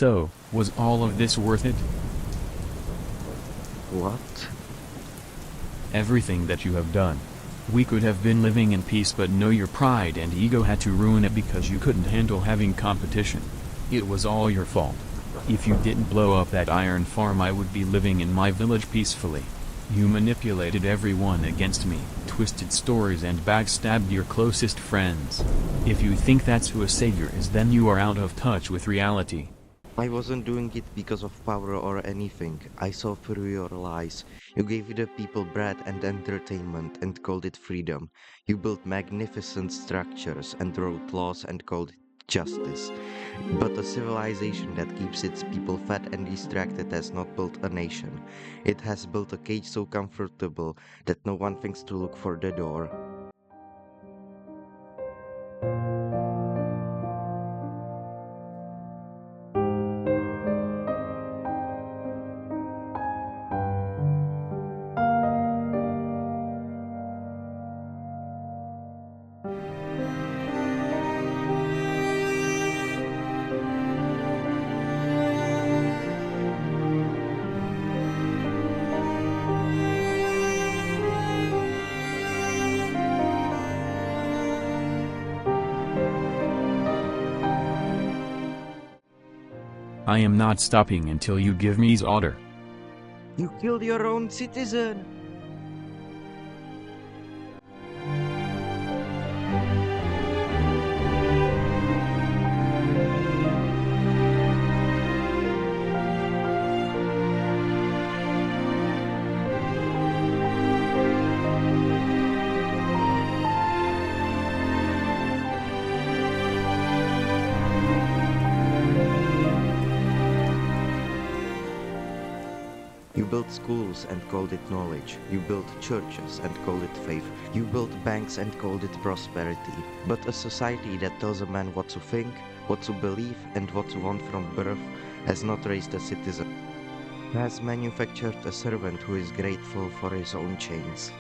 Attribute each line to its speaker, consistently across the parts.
Speaker 1: So, was all of this worth it?
Speaker 2: What?
Speaker 1: Everything that you have done. We could have been living in peace, but no, your pride and ego had to ruin it because you couldn't handle having competition. It was all your fault. If you didn't blow up that iron farm, I would be living in my village peacefully. You manipulated everyone against me, twisted stories and backstabbed your closest friends. If you think that's who a savior is, then you are out of touch with reality.
Speaker 2: I wasn't doing it because of power or anything. I saw through your lies. You gave the people bread and entertainment and called it freedom. You built magnificent structures and wrote laws and called it justice. But a civilization that keeps its people fed and distracted has not built a nation. It has built a cage so comfortable that no one thinks to look for the door.
Speaker 1: I am not stopping until you give me Zauder.
Speaker 2: You killed your own citizen! You built schools and called it knowledge. You built churches and called it faith. You built banks and called it prosperity. But a society that tells a man what to think, what to believe, and what to want from birth has not raised a citizen. Has manufactured a servant who is grateful for his own chains.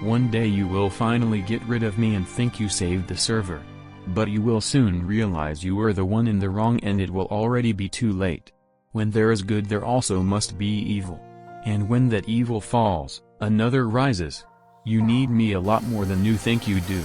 Speaker 1: One day you will finally get rid of me and think you saved the server. But you will soon realize you were the one in the wrong, and it will already be too late. When there is good, there also must be evil. And when that evil falls, another rises. You need me a lot more than you think you do.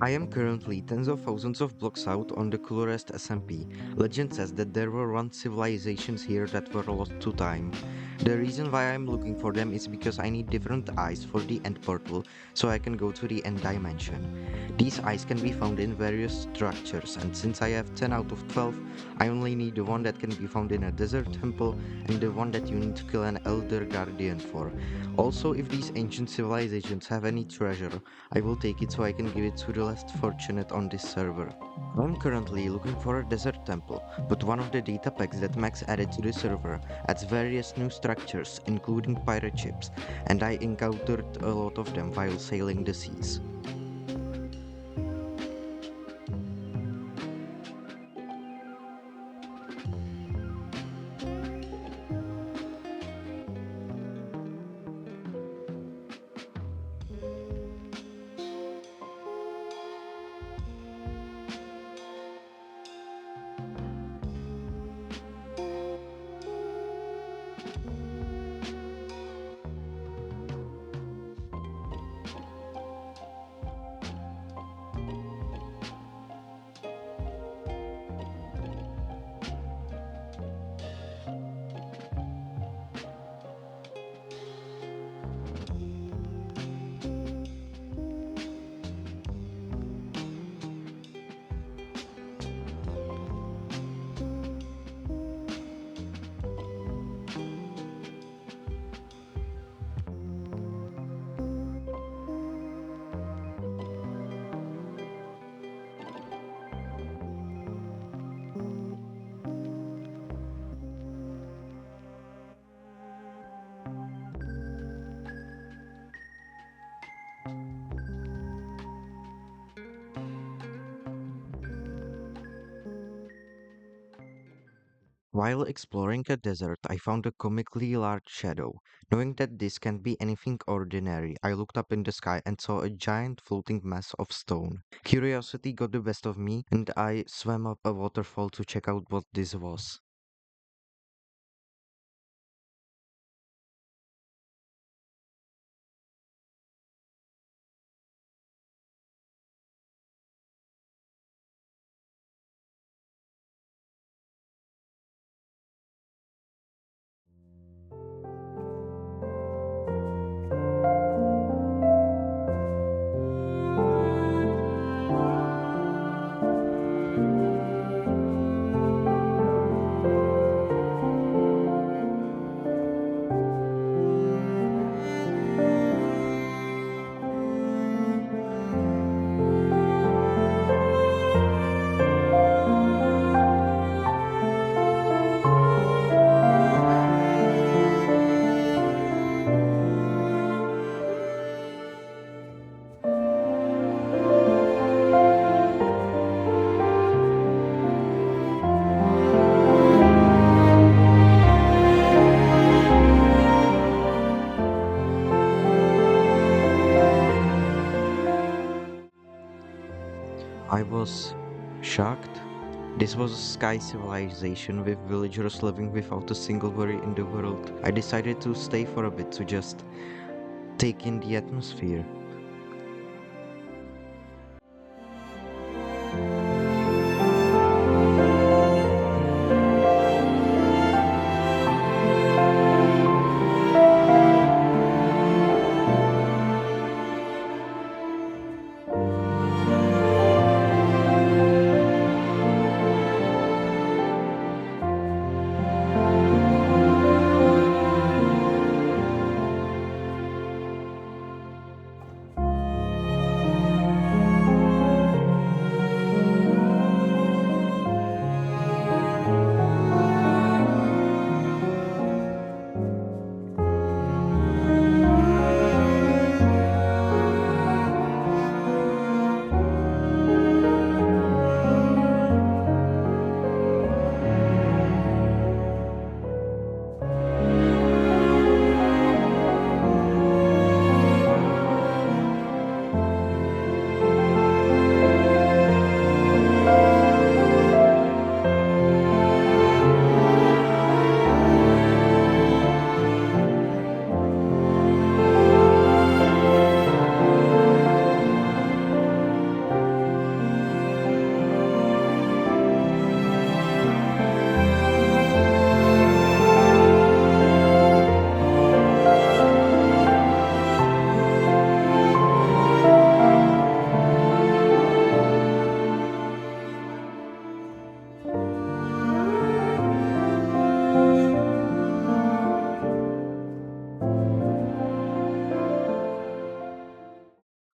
Speaker 2: I am currently tens of thousands of blocks out on the Colorest SMP. Legend says that there were once civilizations here that were lost to time. The reason why I am looking for them is because I need different eyes for the end portal so I can go to the end dimension. These eyes can be found in various structures, and since I have 10 out of 12, I only need the one that can be found in a desert temple and the one that you need to kill an elder guardian for. Also, if these ancient civilizations have any treasure, I will take it so I can give it to the less fortunate on this server. I'm currently looking for a desert temple, but one of the data packs that Max added to the server adds various new structures, including pirate ships, and I encountered a lot of them while sailing the seas. While exploring the desert, I found a comically large shadow. Knowing that this can't be anything ordinary, I looked up in the sky and saw a giant floating mass of stone. Curiosity got the best of me, and I swam up a waterfall to check out what this was. I was shocked. This was a sky civilization with villagers living without a single worry in the world. I decided to stay for a bit to just take in the atmosphere.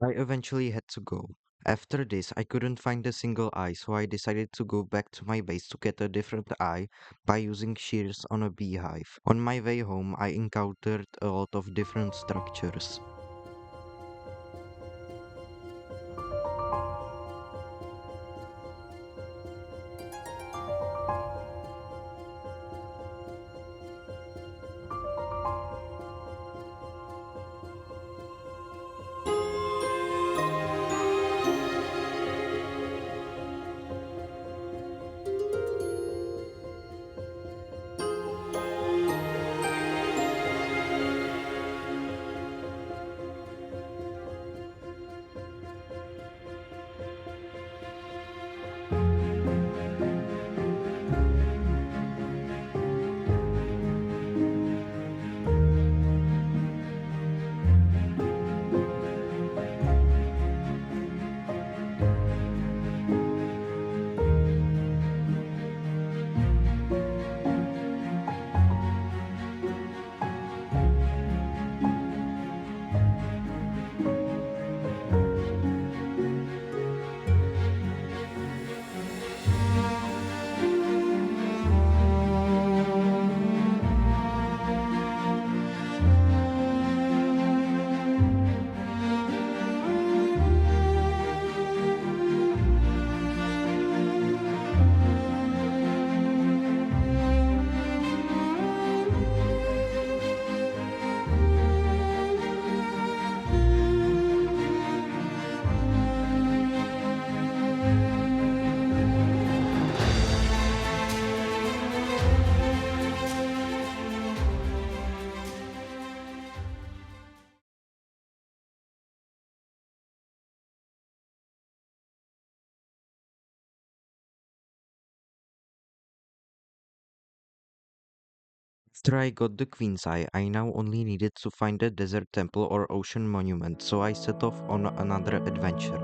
Speaker 2: I eventually had to go. After this, I couldn't find a single eye, so I decided to go back to my base to get a different eye by using shears on a beehive. On my way home, I encountered a lot of different structures. After I got the Queen's Eye, I now only needed to find a desert temple or ocean monument, so I set off on another adventure.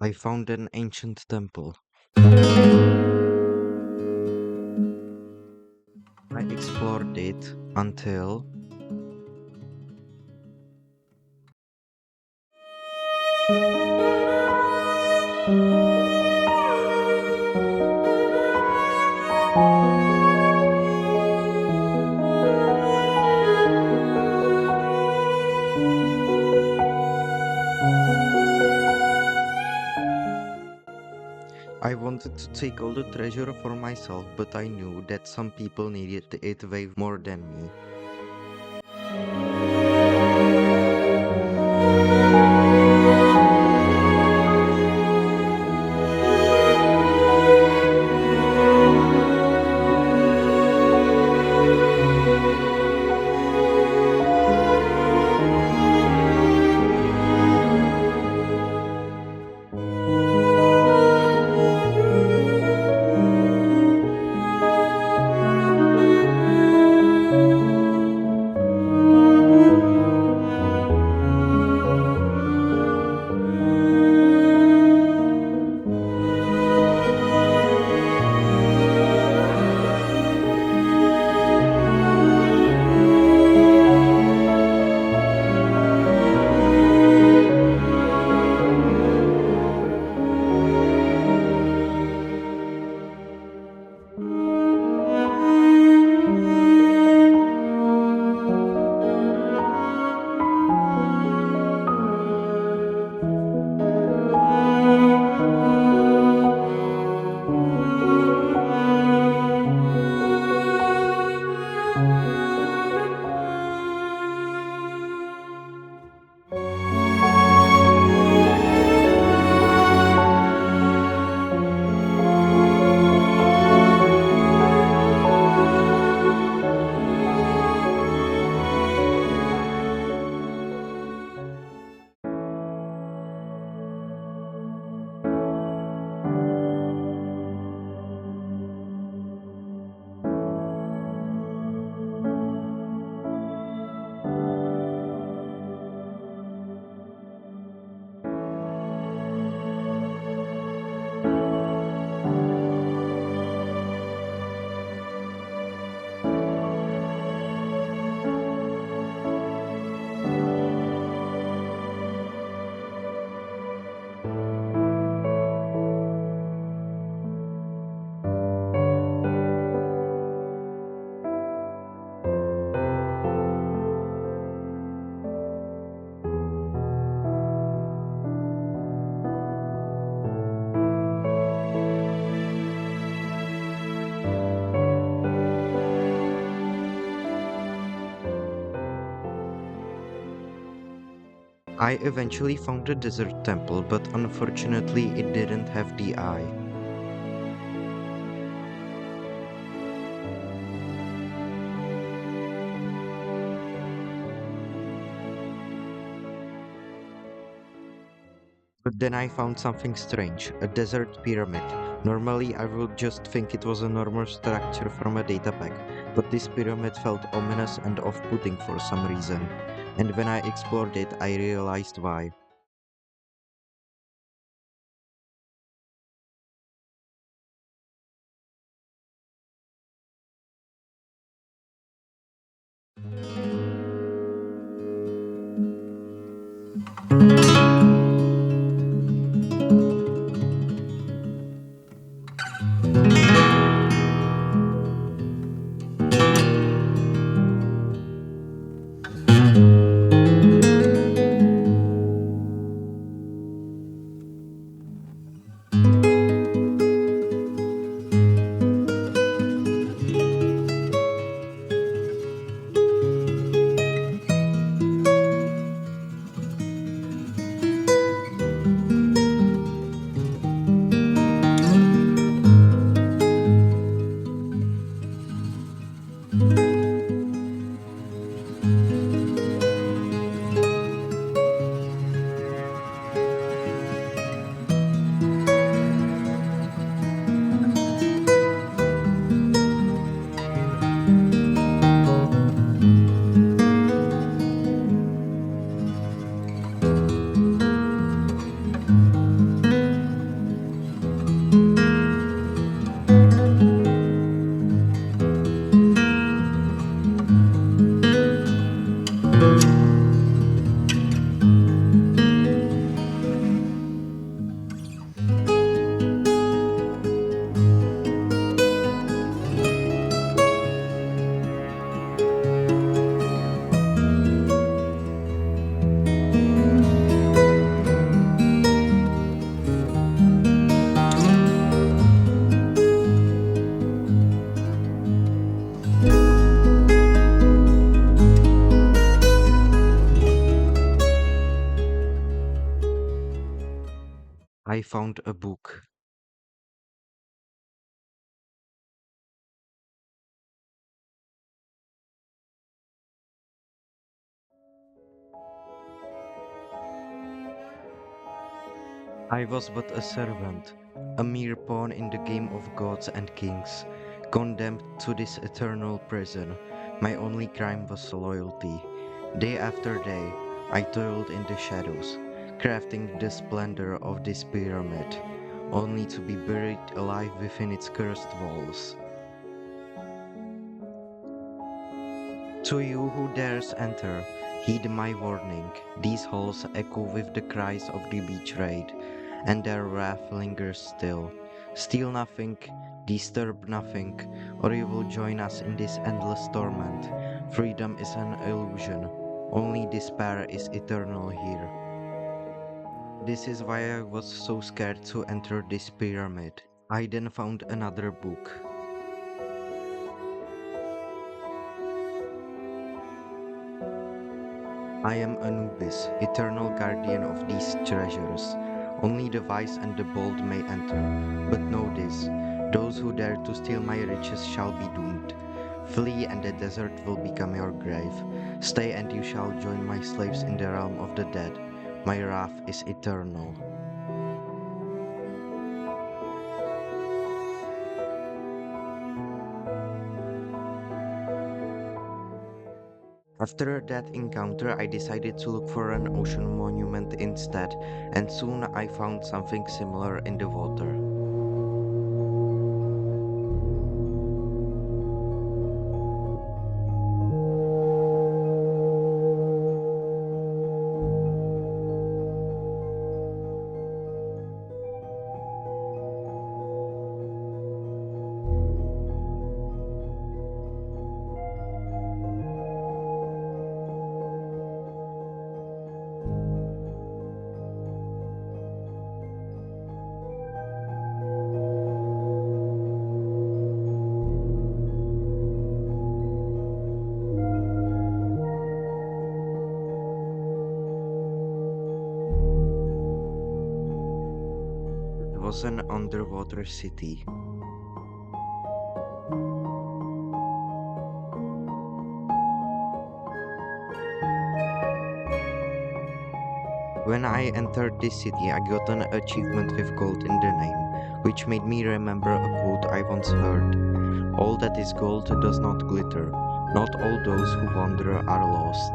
Speaker 2: I found an ancient temple. I explored it until I wanted to take all the treasure for myself, but I knew that some people needed it way more than me. I eventually found a desert temple, but unfortunately it didn't have the eye. But then I found something strange, a desert pyramid. Normally I would just think it was a normal structure from a data pack, but this pyramid felt ominous and off-putting for some reason. And when I explored it, I realized why. I found a book. I was but a servant, a mere pawn in the game of gods and kings, condemned to this eternal prison. My only crime was loyalty. Day after day, I toiled in the shadows, crafting the splendor of this pyramid, only to be buried alive within its cursed walls. To you who dares enter, heed my warning. These halls echo with the cries of the betrayed, and their wrath lingers still. Steal nothing, disturb nothing, or you will join us in this endless torment. Freedom is an illusion, only despair is eternal here. This is why I was so scared to enter this pyramid. I then found another book. I am Anubis, eternal guardian of these treasures. Only the wise and the bold may enter. But know this, those who dare to steal my riches shall be doomed. Flee and the desert will become your grave. Stay and you shall join my slaves in the realm of the dead. My wrath is eternal. After that encounter, I decided to look for an ocean monument instead, and soon I found something similar in the water. It was an underwater city. When I entered this city, I got an achievement with gold in the name, which made me remember a quote I once heard. All that is gold does not glitter. Not all those who wander are lost.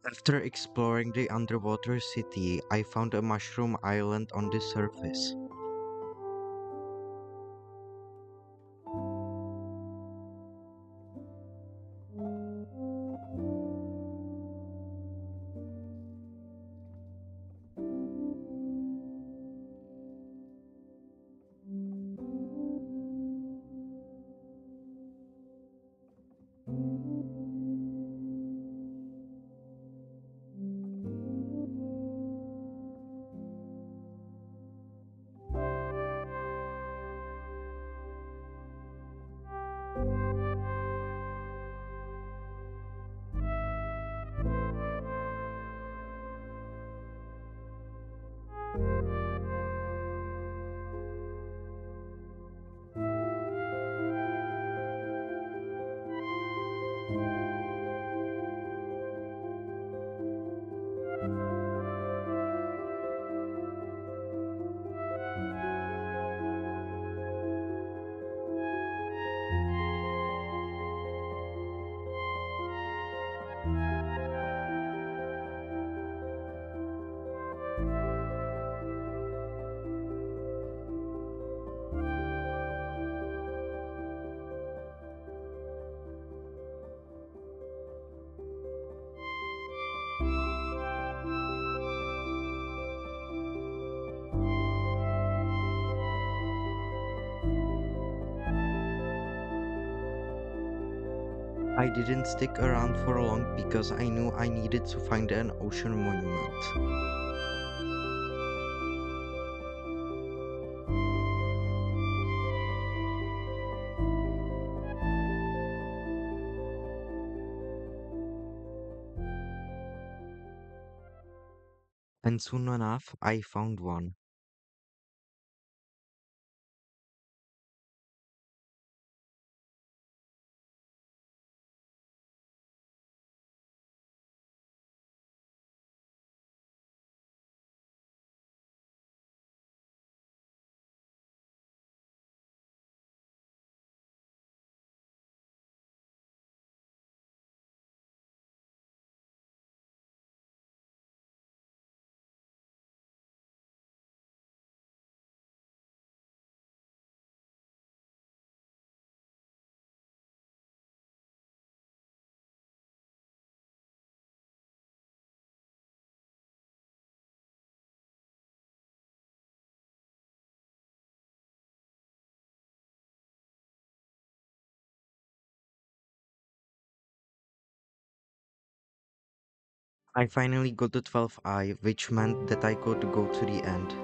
Speaker 2: After exploring the underwater city, I found a mushroom island on the surface. I didn't stick around for long because I knew I needed to find an ocean monument. And soon enough, I found one. I finally got the 12th eye, which meant that I could go to the end.